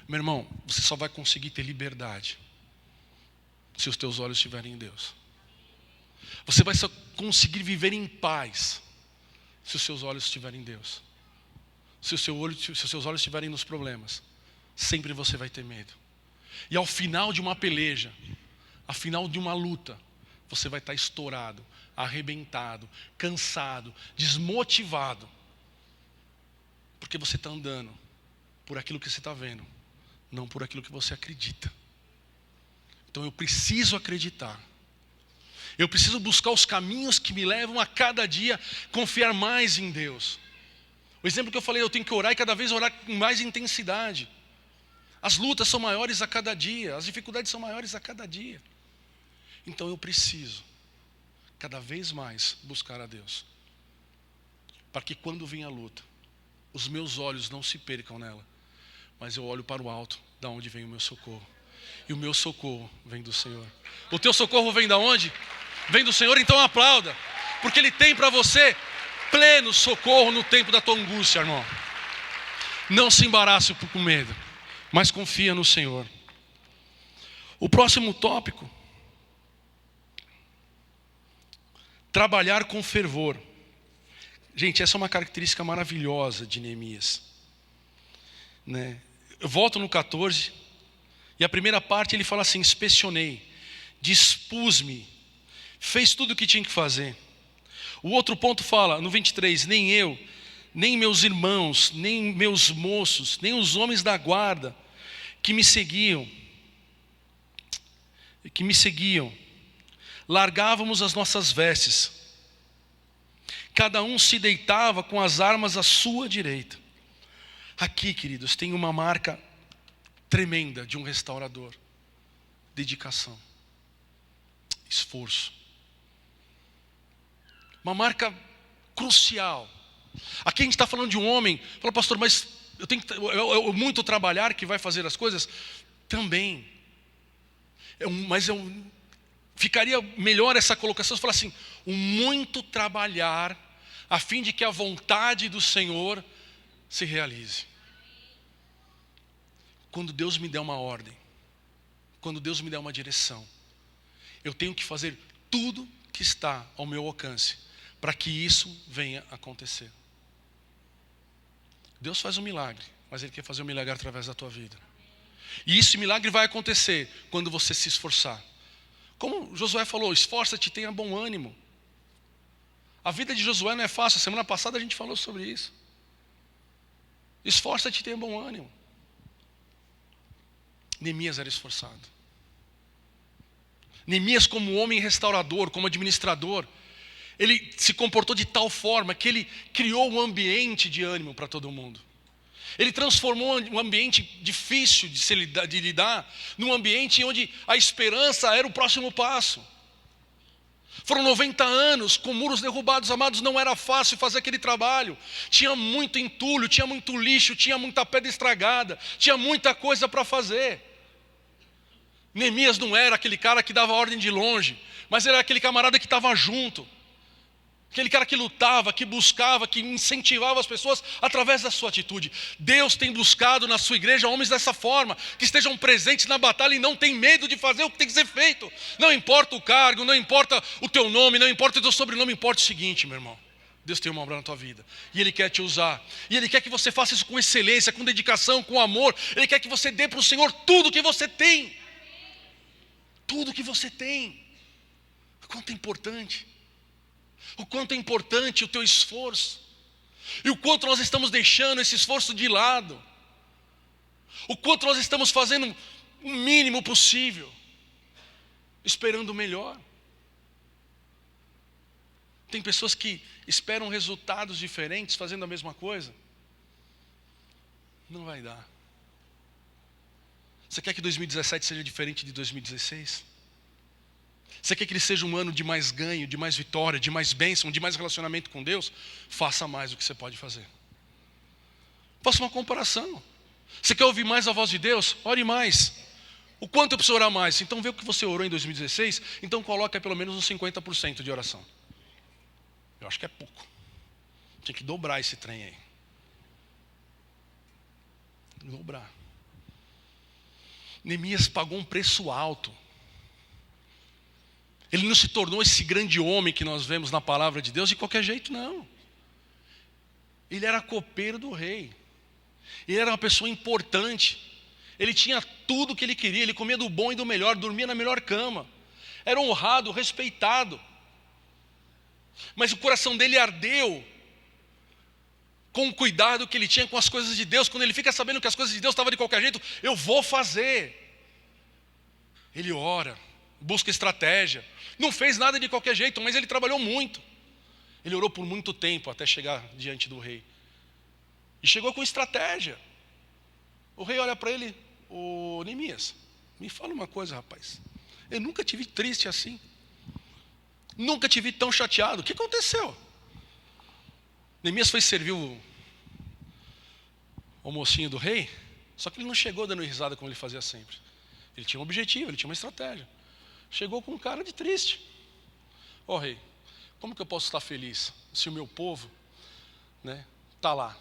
Meu irmão, você só vai conseguir ter liberdade se os teus olhos estiverem em Deus. Você vai só conseguir viver em paz se os seus olhos estiverem em Deus. Se os seus olhos estiverem nos problemas, sempre você vai ter medo. E ao final de uma peleja, ao final de uma luta, você vai estar estourado, arrebentado, cansado, desmotivado. Porque você está andando por aquilo que você está vendo, não por aquilo que você acredita. Então eu preciso acreditar. Eu preciso buscar os caminhos que me levam a cada dia confiar mais em Deus. O exemplo que eu falei, eu tenho que orar e cada vez orar com mais intensidade. As lutas são maiores a cada dia, as dificuldades são maiores a cada dia. Então eu preciso cada vez mais buscar a Deus. Para que quando vem a luta, os meus olhos não se percam nela, mas eu olho para o alto, da onde vem o meu socorro. E o meu socorro vem do Senhor. O teu socorro vem da onde? Vem do Senhor, então aplauda. Porque Ele tem para você pleno socorro no tempo da tua angústia, irmão. Não se embarace com medo, mas confia no Senhor. O próximo tópico. Trabalhar com fervor. Gente, essa é uma característica maravilhosa de Neemias. Né? Eu volto no 14, e a primeira parte ele fala assim, inspecionei, dispus-me, fez tudo o que tinha que fazer. O outro ponto fala, no 23, nem eu, nem meus irmãos, nem meus moços, nem os homens da guarda que me seguiam, largávamos as nossas vestes. Cada um se deitava com as armas à sua direita. Aqui, queridos, tem uma marca tremenda de um restaurador. Dedicação. Esforço. Uma marca crucial. Aqui a gente está falando de um homem. Fala, pastor, mas eu tenho muito trabalhar que vai fazer as coisas? Também. Ficaria melhor essa colocação se falar assim, muito trabalhar a fim de que a vontade do Senhor se realize. Quando Deus me der uma ordem, quando Deus me der uma direção, eu tenho que fazer tudo que está ao meu alcance para que isso venha a acontecer. Deus faz um milagre, mas Ele quer fazer um milagre através da tua vida. E esse milagre vai acontecer quando você se esforçar. Como Josué falou, esforça-te e tenha bom ânimo. A vida de Josué não é fácil, semana passada a gente falou sobre isso. Esforça-te e tenha bom ânimo. Neemias era esforçado. Neemias, como homem restaurador, como administrador, ele se comportou de tal forma que ele criou um ambiente de ânimo para todo mundo. Ele transformou um ambiente difícil de lidar num ambiente onde a esperança era o próximo passo. Foram 90 anos com muros derrubados, amados, não era fácil fazer aquele trabalho. Tinha muito entulho, tinha muito lixo, tinha muita pedra estragada, tinha muita coisa para fazer. Neemias não era aquele cara que dava ordem de longe, mas era aquele camarada que estava junto. Aquele cara que lutava, que buscava, que incentivava as pessoas através da sua atitude. Deus tem buscado na sua igreja homens dessa forma, que estejam presentes na batalha e não tem medo de fazer o que tem que ser feito. Não importa o cargo, não importa o teu nome, não importa o teu sobrenome, importa o seguinte, meu irmão. Deus tem uma obra na tua vida e Ele quer te usar. E Ele quer que você faça isso com excelência, com dedicação, com amor. Ele quer que você dê para o Senhor tudo que você tem. Tudo que você tem. Quanto é importante. O quanto é importante o teu esforço. E o quanto nós estamos deixando esse esforço de lado. O quanto nós estamos fazendo o mínimo possível, esperando o melhor. Tem pessoas que esperam resultados diferentes fazendo a mesma coisa. Não vai dar. Você quer que 2017 seja diferente de 2016? Você quer que ele seja um ano de mais ganho, de mais vitória, de mais bênção, de mais relacionamento com Deus? Faça mais do que você pode fazer. Faça uma comparação. Você quer ouvir mais a voz de Deus? Ore mais. O quanto eu preciso orar mais? Então vê o que você orou em 2016, então coloca pelo menos uns 50% de oração. Eu acho que é pouco. Tinha que dobrar esse trem aí. Dobrar. Neemias pagou um preço alto. Ele não se tornou esse grande homem que nós vemos na palavra de Deus de qualquer jeito, não. Ele era copeiro do rei. Ele era uma pessoa importante. Ele tinha tudo o que ele queria. Ele comia do bom e do melhor, dormia na melhor cama. Era honrado, respeitado. Mas o coração dele ardeu com o cuidado que ele tinha com as coisas de Deus. Quando ele fica sabendo que as coisas de Deus estavam de qualquer jeito, eu vou fazer. Ele ora, busca estratégia. Não fez nada de qualquer jeito, mas ele trabalhou muito. Ele orou por muito tempo até chegar diante do rei. E chegou com estratégia. O rei olha para ele: ô Neemias, me fala uma coisa, rapaz. Eu nunca te vi triste assim. Nunca te vi tão chateado. O que aconteceu? Neemias foi servir o mocinho do rei, só que ele não chegou dando risada como ele fazia sempre. Ele tinha um objetivo, ele tinha uma estratégia. Chegou com um cara de triste. Ó rei, como que eu posso estar feliz se o meu povo está lá?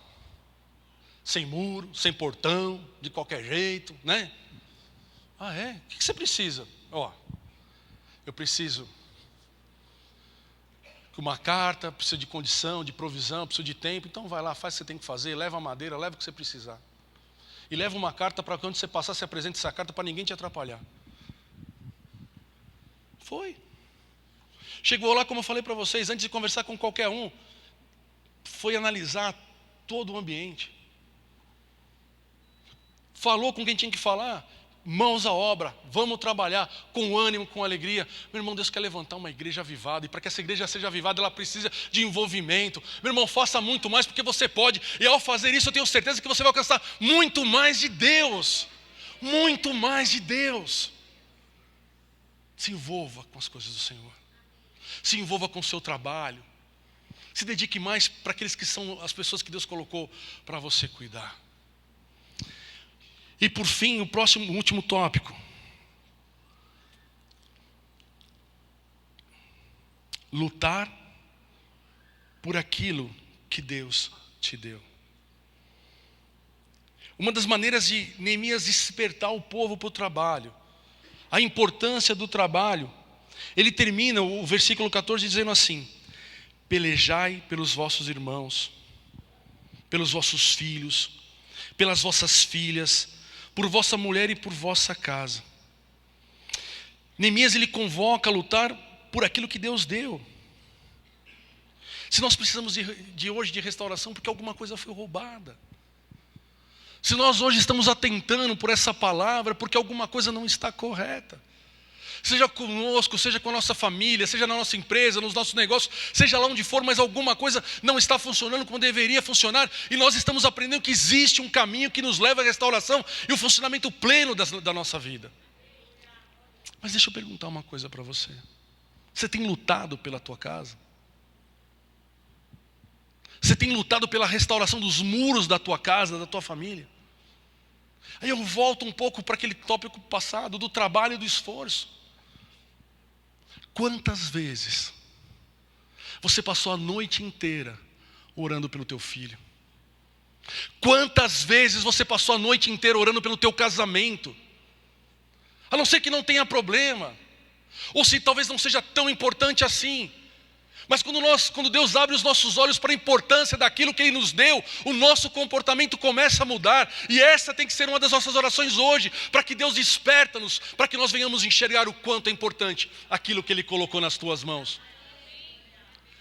Sem muro, sem portão, de qualquer jeito, né? Ah, é? O que você precisa? Ó, eu preciso de uma carta, preciso de condição, de provisão, preciso de tempo. Então vai lá, faz o que você tem que fazer, leva a madeira, leva o que você precisar. E leva uma carta para quando você passar, se apresente essa carta para ninguém te atrapalhar. Foi. Chegou lá, como eu falei para vocês, antes de conversar com qualquer um, foi analisar todo o ambiente. Falou com quem tinha que falar, mãos à obra, vamos trabalhar com ânimo, com alegria. Meu irmão, Deus quer levantar uma igreja avivada, e para que essa igreja seja avivada, ela precisa de envolvimento. Meu irmão, faça muito mais, porque você pode, e ao fazer isso eu tenho certeza que você vai alcançar muito mais de Deus. Muito mais de Deus. Se envolva com as coisas do Senhor. Se envolva com o seu trabalho. Se dedique mais para aqueles que são as pessoas que Deus colocou para você cuidar. E por fim, o último tópico. Lutar por aquilo que Deus te deu. Uma das maneiras de Neemias despertar o povo para o trabalho, a importância do trabalho, ele termina o versículo 14 dizendo assim: pelejai pelos vossos irmãos, pelos vossos filhos, pelas vossas filhas, por vossa mulher e por vossa casa. Neemias, ele convoca a lutar por aquilo que Deus deu. Se nós precisamos de hoje de restauração, porque alguma coisa foi roubada. Se nós hoje estamos atentando por essa palavra, porque alguma coisa não está correta. Seja conosco, seja com a nossa família, seja na nossa empresa, nos nossos negócios, seja lá onde for, mas alguma coisa não está funcionando como deveria funcionar, e nós estamos aprendendo que existe um caminho que nos leva à restauração e o funcionamento pleno da nossa vida. Mas deixa eu perguntar uma coisa para você. Você tem lutado pela tua casa? Você tem lutado pela restauração dos muros da tua casa, da tua família? Aí eu volto um pouco para aquele tópico passado, do trabalho e do esforço. Quantas vezes você passou a noite inteira orando pelo teu filho? Quantas vezes você passou a noite inteira orando pelo teu casamento? A não ser que não tenha problema, ou se talvez não seja tão importante assim. Mas quando Deus abre os nossos olhos para a importância daquilo que Ele nos deu, o nosso comportamento começa a mudar. E essa tem que ser uma das nossas orações hoje, para que Deus desperta-nos, para que nós venhamos enxergar o quanto é importante aquilo que Ele colocou nas tuas mãos.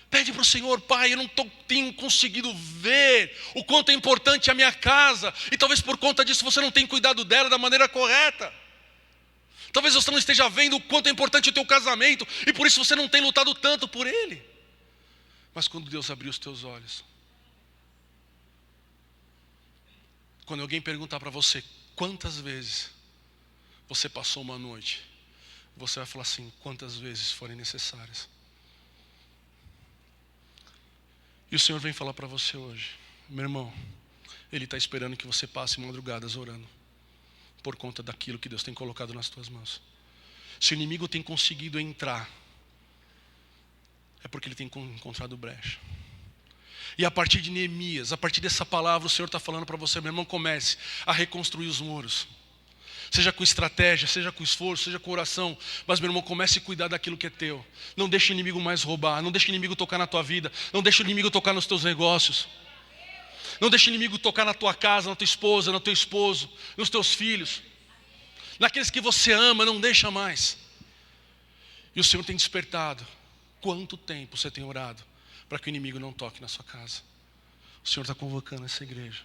Pede para o Senhor: Pai, eu não tenho conseguido ver o quanto é importante a minha casa, e talvez por conta disso você não tenha cuidado dela da maneira correta. Talvez você não esteja vendo o quanto é importante o teu casamento, e por isso você não tem lutado tanto por ele. Mas quando Deus abrir os teus olhos, quando alguém perguntar para você quantas vezes você passou uma noite, você vai falar assim: quantas vezes forem necessárias. E o Senhor vem falar para você hoje: meu irmão, Ele está esperando que você passe madrugadas orando, por conta daquilo que Deus tem colocado nas tuas mãos. Se o inimigo tem conseguido entrar, é porque ele tem encontrado brecha. E a partir de Neemias, a partir dessa palavra, o Senhor está falando para você, meu irmão, comece a reconstruir os muros. Seja com estratégia, seja com esforço, seja com oração. Mas, meu irmão, comece a cuidar daquilo que é teu. Não deixe o inimigo mais roubar. Não deixe o inimigo tocar na tua vida. Não deixe o inimigo tocar nos teus negócios. Não deixe o inimigo tocar na tua casa, na tua esposa, no teu esposo, nos teus filhos. Naqueles que você ama, não deixa mais. E o Senhor tem despertado. Quanto tempo você tem orado para que o inimigo não toque na sua casa? O Senhor está convocando essa igreja.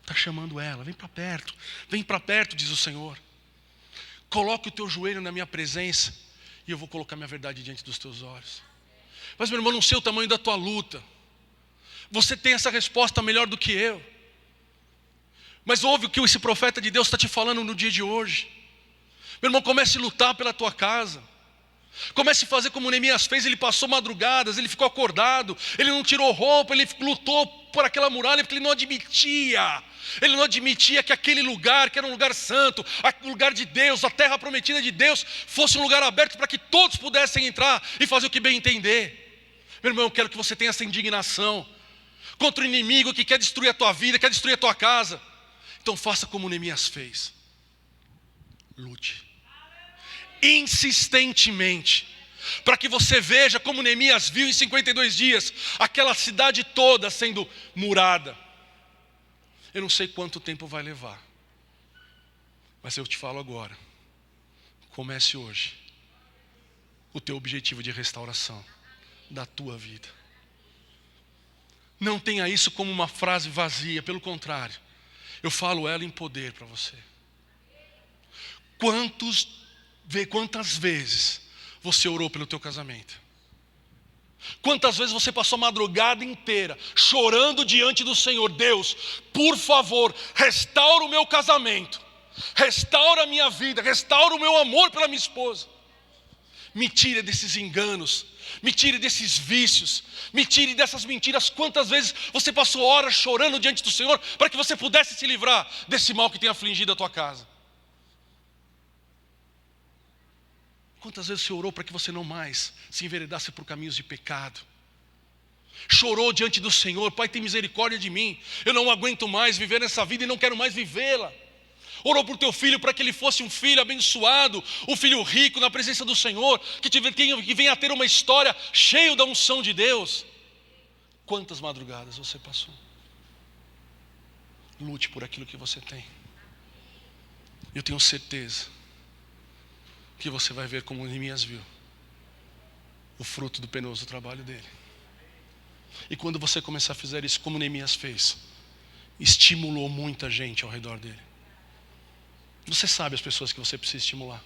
Está chamando ela, vem para perto, diz o Senhor. Coloque o teu joelho na minha presença e eu vou colocar minha verdade diante dos teus olhos. Mas, meu irmão, não sei o tamanho da tua luta. Você tem essa resposta melhor do que eu. Mas ouve o que esse profeta de Deus está te falando no dia de hoje. Meu irmão, comece a lutar pela tua casa. Comece a fazer como Neemias fez. Ele passou madrugadas, ele ficou acordado, ele não tirou roupa, ele lutou por aquela muralha, porque ele não admitia que aquele lugar, que era um lugar santo, o lugar de Deus, a terra prometida de Deus, fosse um lugar aberto para que todos pudessem entrar e fazer o que bem entender. Meu irmão, eu quero que você tenha essa indignação contra o inimigo que quer destruir a tua vida, quer destruir a tua casa. Então faça como Neemias fez. Lute insistentemente, para que você veja como Neemias viu em 52 dias, aquela cidade toda sendo murada. Eu não sei quanto tempo vai levar, mas eu te falo agora, comece hoje o teu objetivo de restauração da tua vida. Não tenha isso como uma frase vazia, pelo contrário, eu falo ela em poder para você. Quantas vezes você orou pelo teu casamento? Quantas vezes você passou a madrugada inteira chorando diante do Senhor? Deus, por favor, restaura o meu casamento, restaura a minha vida, restaura o meu amor pela minha esposa. Me tire desses enganos, me tire desses vícios, me tire dessas mentiras. Quantas vezes você passou horas chorando diante do Senhor para que você pudesse se livrar desse mal que tem afligido a tua casa? Quantas vezes você orou para que você não mais se enveredasse por caminhos de pecado? Chorou diante do Senhor: Pai, tem misericórdia de mim, eu não aguento mais viver nessa vida e não quero mais vivê-la. Orou por teu filho para que ele fosse um filho abençoado, um filho rico na presença do Senhor, que venha a ter uma história cheia da unção de Deus. Quantas madrugadas você passou? Lute por aquilo que você tem. Eu tenho certeza que você vai ver como Neemias viu o fruto do penoso trabalho dele. E quando você começar a fazer isso como Neemias fez, estimulou muita gente ao redor dele. Você sabe as pessoas que você precisa estimular.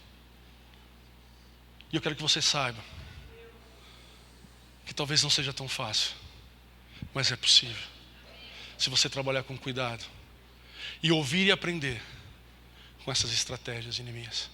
E eu quero que você saiba que talvez não seja tão fácil, mas é possível, se você trabalhar com cuidado e ouvir e aprender com essas estratégias de Neemias.